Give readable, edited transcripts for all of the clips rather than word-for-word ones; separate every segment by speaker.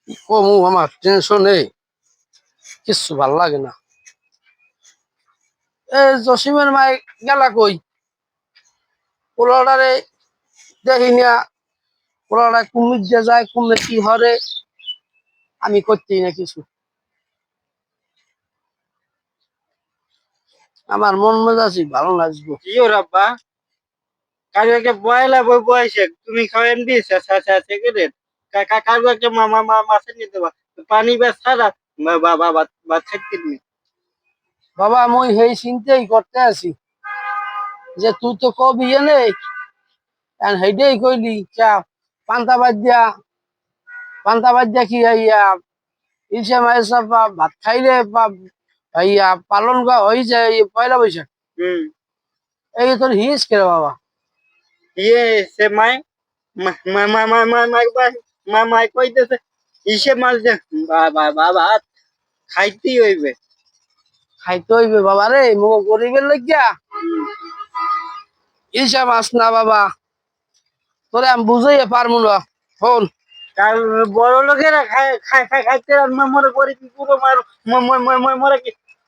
Speaker 1: কমু আমার টেনশনে কিচ্ছু ভাল লাগে না। জসিমের মাই গেলা কই? পোলাটারে দেখি না, পোলাটায় কুমির দিয়ে যায়, কুমির কি হরে আমি করতেই না কিছু। আমার মন মেজাজি ভালো লাগবে।
Speaker 2: কি ওর আব্বা কারো একটা বয়লা বই বয়সে তুমি খাওয়ান দিয়েছে সিগারেট কারো একটা মামা মাছে নিতে পানি বা ছাড়া বাবা ভাত খাইতে নি
Speaker 1: বাবা মই সেই চিন্তাই করতে আছি যে তুই তো কবি এনে সেইটাই কইলি চা পান্তা বাদ দিয়া কি ইয়া ইলশে মাইসা ভাত খাইলে বা ইয়া পালন হয়ে যায় পয়লা বৈশাখ।
Speaker 2: হুম
Speaker 1: এই তোর হিস কে রে বাবা?
Speaker 2: ইয়ে সে মাই মাই কইতেছে ইসে মাছ যে বাবা খাইতেই হইবে।
Speaker 1: খাইতে হইবে বাবা রে, মো গরিবের লইয়া ইলশা মাছ না বাবা, তোরে আমি বুঝাইয়া পারবো না। শোন,
Speaker 2: কার বড় লোকেরা খাইতে মরে করে কি পুরো মার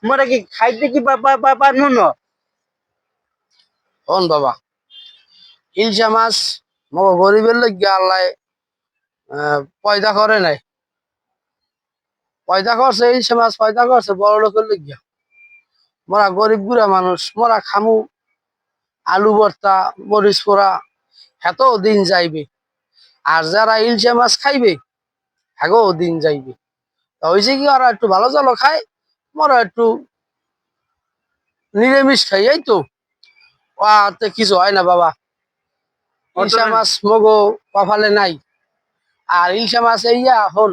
Speaker 2: মরে কি খাইতে কি পারবো না।
Speaker 1: শোন বাবা, ইলশা মাছ মো গরিবের লইয়া আল্লাহ পয়দা করে নাই। পয়দা করছে ইলশা মাছ, পয়দা করছে বড় লোকের লইয়া। মোরা গরিব গুড়া মানুষ, মোরা খামু আলু ভর্তা, মরিচ পোড়া, এত দিন যাইবে। আর যারা ইলশা মাছ খাইবে হ্যাগো দিন যাইবে। তা হয়েছে কি, ওরা একটু ভালো জল খায়, মোরা একটু নিরামিষ খাই, এই তো। ওতে কিছু হয় না বাবা। ইলশা মাছ মগো কপালে নাই। আর ইলশা মাছ ইয়া হল,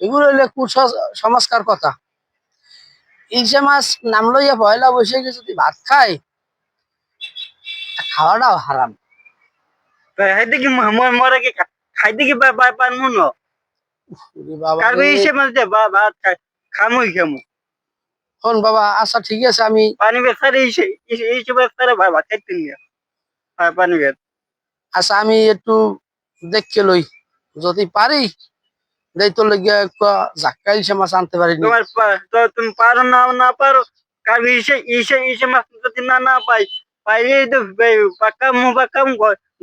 Speaker 1: এগুলো হইলে কুসংস্কার কথা। ইলশা মাছ নাম লইয়া পয়লা বৈশাখে যদি ভাত খায়, খাওয়াটাও হারাম।
Speaker 2: খাইতে কি মরে কি খাইতে কি পারবো না।
Speaker 1: বাবা
Speaker 2: কারো
Speaker 1: রে,
Speaker 2: ইসে মাঝে ভাত খামুই খামু
Speaker 1: শোন বাবা, আচ্ছা ঠিক আছে, আমি
Speaker 2: পানি বেসারে ইসে বেসারে ভাত খাইতে নিয়ে পানি বের
Speaker 1: আচ্ছা আমি একটু দেখে লই, যদি পারি দেই তোর লেগে জাক্কা ইলশা মাছ আনতে পারিনি।
Speaker 2: তোমার তো তুমি পারো না না পারো কারো ইসে মাছ যদি না পাই পাইলেই তো পাকাম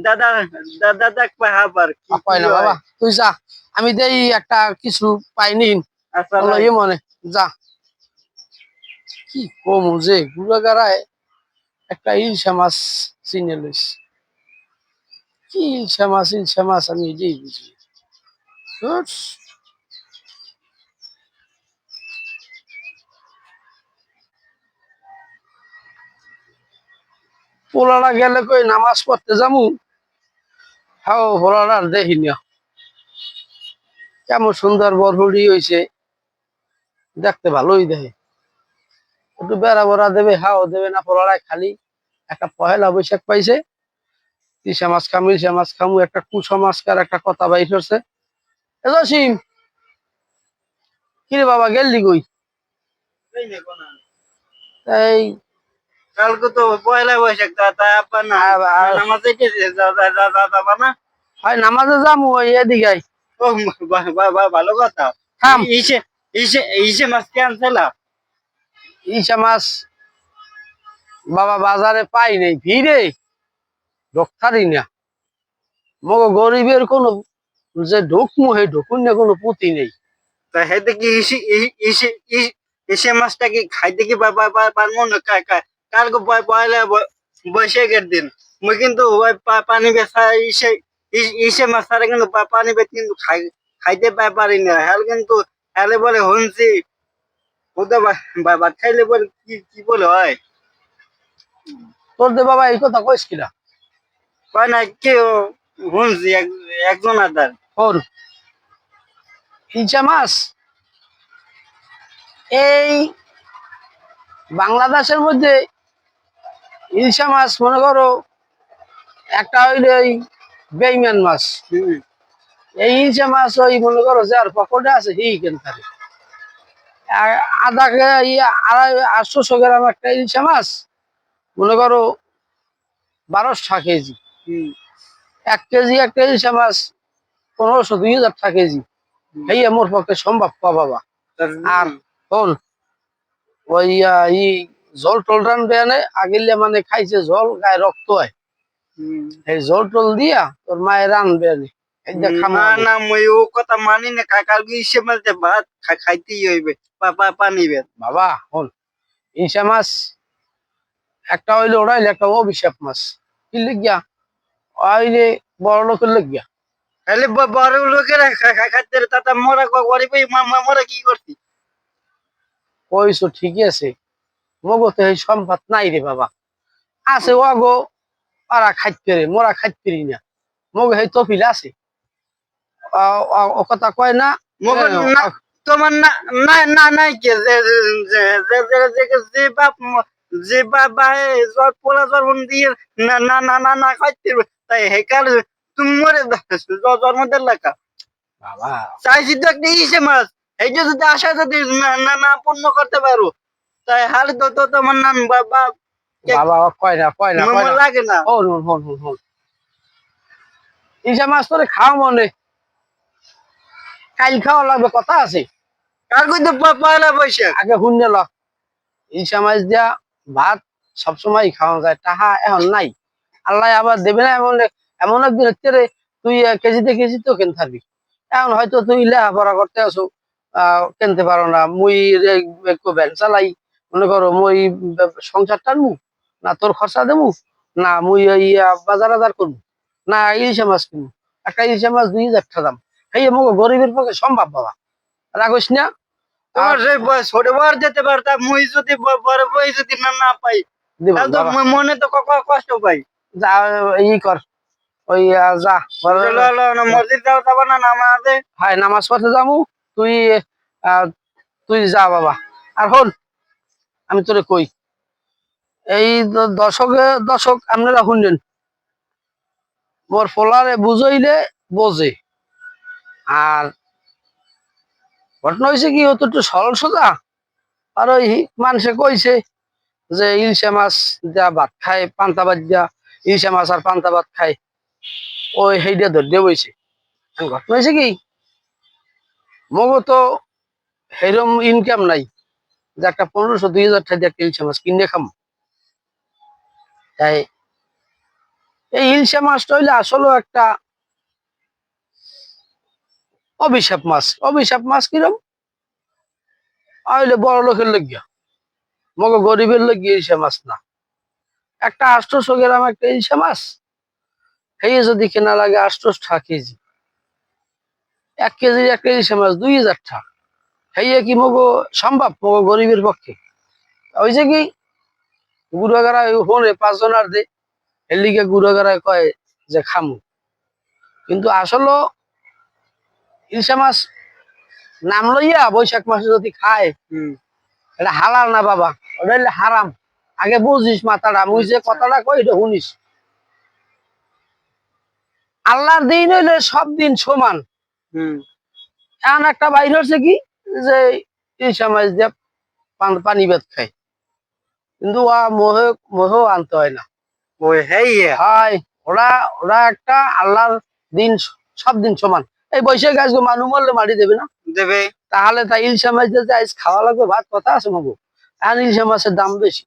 Speaker 2: দাদা দাদা পাহাবার কি
Speaker 1: পাই না বাবা,
Speaker 2: হয়।
Speaker 1: তুই যা, আমি দেই একটা কিছু পাইনি।
Speaker 2: আসলে
Speaker 1: ইয়ে মনে যা, কি কমু যে গুড়াগাড়ায় একটা ইলশা মাছ চিনে লইস। কি ইলশা মাছ আমি এটাই বুঝি। ধুস, পোলারা গেলে কই নামাজ পড়তে যামু, হ্যাঁ পোলারা দেখি না। কেমন সুন্দর বরহুড়ি হইছে, দেখতে ভালোই দেখে। একটু বেড়া বড়া দেবে, হাও দেবে না, পোলারায় খালি একটা পহেলা বৈশাখ পাইছে, ইলশা মাছ খামু ইলশা মাছ খামু, একটা কুসংস্কার একটা কথা বাইর হচ্ছে। এ জসিম, কিরে বাবা গেলি কই? এই
Speaker 2: কালকে তো পয়লা বৈশাখ তা আপা না নামাজ যাবা না।
Speaker 1: হয় নামাজে যামু, ওই এদিকে আই।
Speaker 2: ও ভালো কথা।
Speaker 1: থাম,
Speaker 2: ইসে ইসে মাছ কে আনছিলা।
Speaker 1: ইলশা মাছ বাবা বাজারে পাই নেই, ভিড়ে ঢোকতারি না। মগ গরিবের কোনো যে ঢুকমু, সেই ঢুকুন না কোনো পুঁতি নেই।
Speaker 2: তা হেতে কি ইসে ইসে মাছটা কি খাইতে কি পারবো না কালকে পয়লা বৈশাখের দিন মুই কিন্তু ওই পানি বেচা ইসে ইসে মাছ ছাড়া কিন্তু পানি বেচ কিন্তু খাইতে পারি না হেল কিন্তু হেলে বলে শুনছি ওদের ভাত খাইলে বলে কি কি বলে হয়
Speaker 1: তোর দে বাবা এই কথা কইস কিনা?
Speaker 2: কয় না কেউ শুনছি একজন আদার
Speaker 1: ওর ইলশা মাছ এই বাংলাদেশের মধ্যে ইলশা মাছ মনে করো একটা হইলে ওই বেইমান মাছ। এই ইলশা মাছ ওই মনে করো যার পকেটে আছে হি কেন থাকে। আধা ইয়ে 850 গ্রাম একটা ইলশা মাছ মনে করো 1200 কেজি।
Speaker 2: হম
Speaker 1: 1 কেজি একটা ইলশা মাছ 1500-2000 টাকা কেজি। এই মোর পক্ষে সম্ভব পা বাবা। আর শোন, ওই ই জল টল রানবে না আগিলে মানে খাইছে জল গায়ে রক্ত হয়, এই জল টল দিয়া তোর মায়ের রানবে না, এই যে খামো
Speaker 2: না
Speaker 1: আমি।
Speaker 2: না মই ও কথা মানি না, কালকে ইসে মাঝে ভাত খাইতেই হইবে, পানি বের।
Speaker 1: বাবা শোন, ইলিশা মাছ একটা হইলে ওড়াইলে একটা অভিশাপ মাছ, কি লিখিয়া ওইলে বড় লোকের লিখিয়া।
Speaker 2: তাহলে বড় লোকের খাইতে তাতা মোরা গরিব মোরা কি করছি?
Speaker 1: কইছো ঠিকই আছে, মগতে এই সম্পদ নাই রে বাবা, আছে অগো পারা খাইতে রে, মোরা খাইতে পারি না, মগ এই তফিল আছে। ও কথা কয় না
Speaker 2: মগর না, তোমার না না না নাই কে যে বাপ যে বাবা জ্বর পোলা জ্বর দিয়ে না না না না না খাইতে তাই হেকার তুমি মরে জন্ম দেড় লাখা
Speaker 1: বাবা।
Speaker 2: চাইছি তো একটা ইসে মাছ, এই যে যদি আশা যদি না না না পূর্ণ করতে পারো তাই হালে তো তো তোমার নাম বাবা
Speaker 1: বাবা কয় না কয় না কয় না,
Speaker 2: লাগে না।
Speaker 1: হন হন হন হন হন, ইলিশা মাছ তোরে খাওয়া মনে, কাইল খাওয়া লাগবে কথা আছে।
Speaker 2: কার কইতে পয়লা বৈশাখ
Speaker 1: আগে শুনে ল, ইলিশা মাছ দিয়া ভাত সবসময় খাওয়া যায়, তাহা এখন নাই, আল্লাহ আবার দেবে না এমন, এমন একদিন হচ্ছে রে তুই কেজিতে কেজিতেও কিনতে পারবি। এখন হয়তো তুই লেখাপড়া করতে আসো, কিনতে পারো না, মুই একটু ভ্যান চালাই, মনে করো মুই সংসার টানবো, না তোর খরচা দেবো, না মুই বাজার আজার করবো, না ইলিশা মাছ কিনবো। একটা ইলিশা মাছ 2000 টাকা দাম, এই মুখ গরিবের পক্ষে সম্ভব বাবা, রাগস না।
Speaker 2: তোমার সেই ছোট বর যেতে পারতাম, মুই যদি বড় বই যদি না না পাই
Speaker 1: দিব
Speaker 2: তাহলে তো
Speaker 1: বাবা,
Speaker 2: মনে তো কষ্ট পাই।
Speaker 1: যা ই কর, ওই যা
Speaker 2: মসজিদ যাও যাবো না নামাজে?
Speaker 1: হায় নামাজ পড়তে যাবো, তুই আহ, তুই যা বাবা। আর হন, আমি তোরে কই, এই দশক আপনারা শুনলেন, মোর ফলারে বুঝইলে বোঝে। আর ঘটনা হয়েছে কি, হতো একটু সরল সোজা, আর ওই মানুষে কইছে যে ইলশা মাছ দিয়া ভাত খায়, পান্তা ভাত দিয়া ইলশা মাছ আর পান্তা ভাত খায়, ওই সেইটা ধরে বইছে। ঘটনা হয়েছে কি, মগো তো সেরম ইনকাম নাই যে একটা 1500-2000 টাকা দিয়ে একটা ইলশা মাছ কিনে খাম। তাই এই ইলশা মাছটা হইলে আসলে একটা অভিশাপ মাছ। অভিশাপ মাছ কিরম, হইলে বড় লোকের লজ্ঞা, মগো গরিবের লজ্ঞা ইলশা মাছ না। একটা 800 গ্রাম একটা ইলশা মাছ, সেই যদি কেনা লাগে 800 টাকা কেজি, 1 কেজির একটা ইলশা মাছ 2000 টাকা, সেই কি মগো সম্ভব মগো গরিবের পক্ষে? ওই যে কি গুড়াগাড়া হনে 5 জনার দে, এর লিগে গুড়াগাড়ায় কয় যে খামু, কিন্তু আসলে ইলশা মাছ নাম লইয়া বৈশাখ মাসে যদি খায়, এটা হালাল না বাবা, ওটা হইলে হারাম। আগে বুঝিস মাথাটা, মুই যে কথাটা কই এটা শুনিস। আল্লাহর দিন হইলে সব দিন সমান। এখন একটা বাইর হচ্ছে কি, যে ইলশা মাছ দিয়ে পানি ভাত খায়, কিন্তু মোহেও আনতে হয় না।
Speaker 2: ওই হ্যাঁ
Speaker 1: হয় ওরা, ওরা একটা আল্লাহর দিন, সব দিন সমান। এই বৈশাখ আসবো মানুষ মরলে মারি দেবে না,
Speaker 2: দেবে।
Speaker 1: তাহলে তা ইলশা মাছ দিয়ে আজ খাওয়া লাগবে ভাত, কথা আছে মগো। এখন ইলশা মাছের দাম বেশি,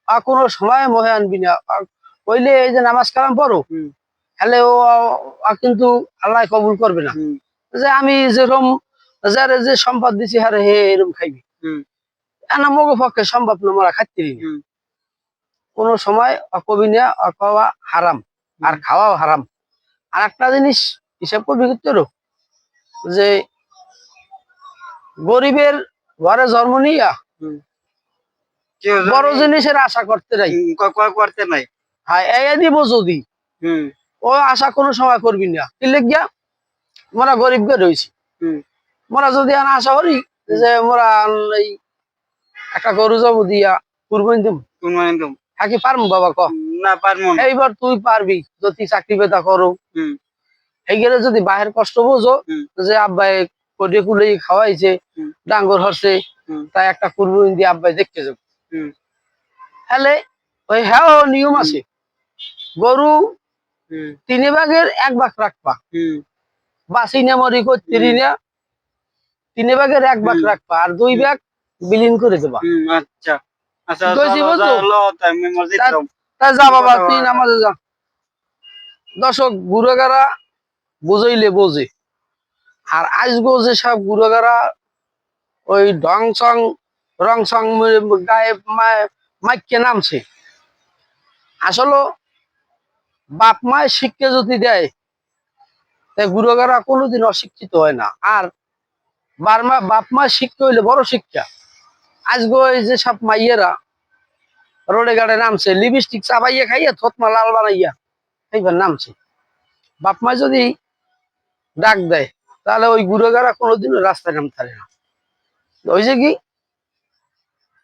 Speaker 1: আর কোনো সময় মহে আনবি না। কইলে এই যে নামাজ কালাম পড়ো, হলে ও কিন্তু আল্লাহ কবুল করবে না, যে আমি যেরকম যারে যে সম্পদ দিছি হারে হে এরকম খাইবি, এনা মগো পক্ষে সম্ভব না, মোরা খাইতে না কোনো সময়, কবি না খাওয়া হারাম, আর খাওয়াও হারাম। আর একটা জিনিস হিসাব করবি তোরও, যে গরিবের ঘরে জন্ম নিয়া বড় জিনিসের আশা করতে নাই,
Speaker 2: করতে নাই।
Speaker 1: হ্যাঁ এই দিব যদি, ও আশা কোনো সময় করবি না। কি লেগিয়া মোরা গরিব গে রয়েছি, মোরা যদি আশা করি যে মোরা এই একটা গরু যাবো দিয়া কুরবানি দিম, থাকি পারমু বাবা ক?
Speaker 2: না পারবো না।
Speaker 1: এইবার তুই পারবি যদি চাকরি বেতা করো, এই গেলে যদি বাহের কষ্ট বোঝো, যে আব্বাই কোটে কুলে খাওয়াইছে, ডাঙ্গর হচ্ছে, তাই একটা কুরবানি দিয়ে আব্বাই দেখতে যাবো, তাহলে ওই হ্যাঁ নিয়ম আছে, গরু 3 ভাগের 1 ভাগ রাখবা, বাসি না মরি করতেরি না 3 ভাগের 1 ভাগ রাখবা আর 2 ভাগ বিলীন করে দেবা
Speaker 2: আচ্ছা আচ্ছা
Speaker 1: কইছি
Speaker 2: চলো
Speaker 1: বুঝছো
Speaker 2: চলো তাই আমি মসজিদ যাও
Speaker 1: তা যা বাবা তুই নামাজে যা দর্শক গুড়াগারা বুঝাইলে বোঝে আর আজগো যে সব গুড়াগারা ওই ঢং সং রং সং গায়ে মাইকে নামছে আসলে বাপ মায়ের শিক্ষা যদি দেয় তাই গুড়াগারা কোনোদিন অশিক্ষিত হয় না আর বাপ মায়ের শিক্ষা হইলে বড় শিক্ষা আজগো এই যে সব মাইয়েরা রোডে গাড়ে নামছে লিপস্টিক চাবাইয়া খাইয়া থতমা লাল বানাইয়া এইবার নামছে বাপ মা যদি ডাক দেয় তাহলে ওই গুড়াগারা কোনোদিনও রাস্তায় নামতে পারে না ওই যে কি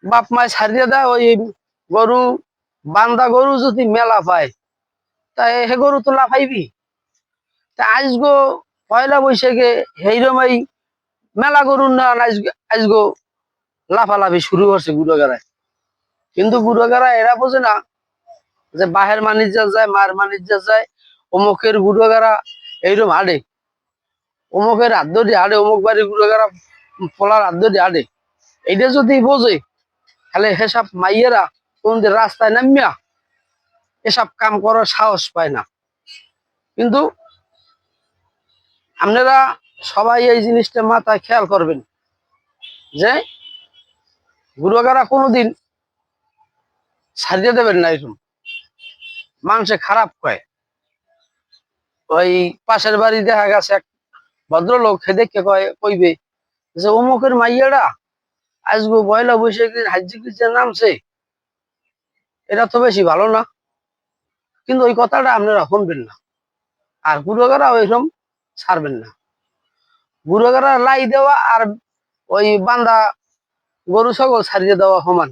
Speaker 1: বাপ মায় ছাড়িয়ে দেয় ওই গরু বান্দা গরু যদি মেলা পায় তাই হে গরু তো লাফাইবি তা আজগো পয়লা বৈশাখে সেইরমাই মেলা গরু না আজগো লাফালাফি শুরু করছে গুড়াগাড়ায় কিন্তু গুড়াগাড়া এরা বোঝে না যে বাহের মানিজ্য যায় মার মানিজ্য যায় অমুকের গুড়াগাড়া এইরকম হাডে অমুকের হাত ধরে হাডে অমুক বাড়ির গুড়াগাড়া পলার হাত ধরে হাডে এইটা যদি বোঝে তাহলে হেসব মাইয়েরা কোনদিন রাস্তায় নামিয়া এসব কাম করার সাহস পায় না কিন্তু আপনারা সবাই এই জিনিসটা মাথায় খেয়াল করবেন যে গুড়াগাড়া কোনোদিন ছাড়িয়ে দেবেন না এরকম মানুষে খারাপ কয় ওই পাশের বাড়ি দেখা গেছে এক ভদ্রলোক দেখে কইবে যে অমুকের মাইয়ারা আজগো পয়লা বৈশাখের হাজি নামছে এটা তো বেশি ভালো না কিন্তু ওই কথাটা আপনারা শুনবেন না আর গুড়াগাড়া ওইরকম ছাড়বেন না গুড়াগাড়া লাই দেওয়া আর ওই বান্দা গরু ছাগল ছাড়িয়ে দেওয়া সমান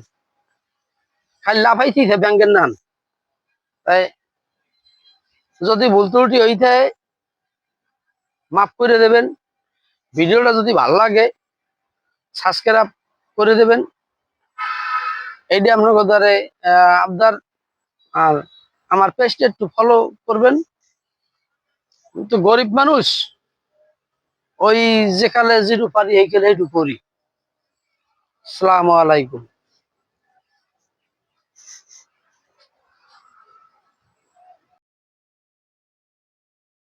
Speaker 1: খালি লাফাইছি ব্যাংকের নান তাই যদি ভুল ত্রুটি হইতে মাফ করে দেবেন ভিডিওটা যদি ভালো লাগে সাবস্ক্রাইব করে দেবেন এইটা আপনার কথারে আবদার আর আমার পেজটা একটু ফলো করবেন কিন্তু গরিব মানুষ ওই যেখানে যেটু পারি এইখানে একটু করি আসসালামু আলাইকুম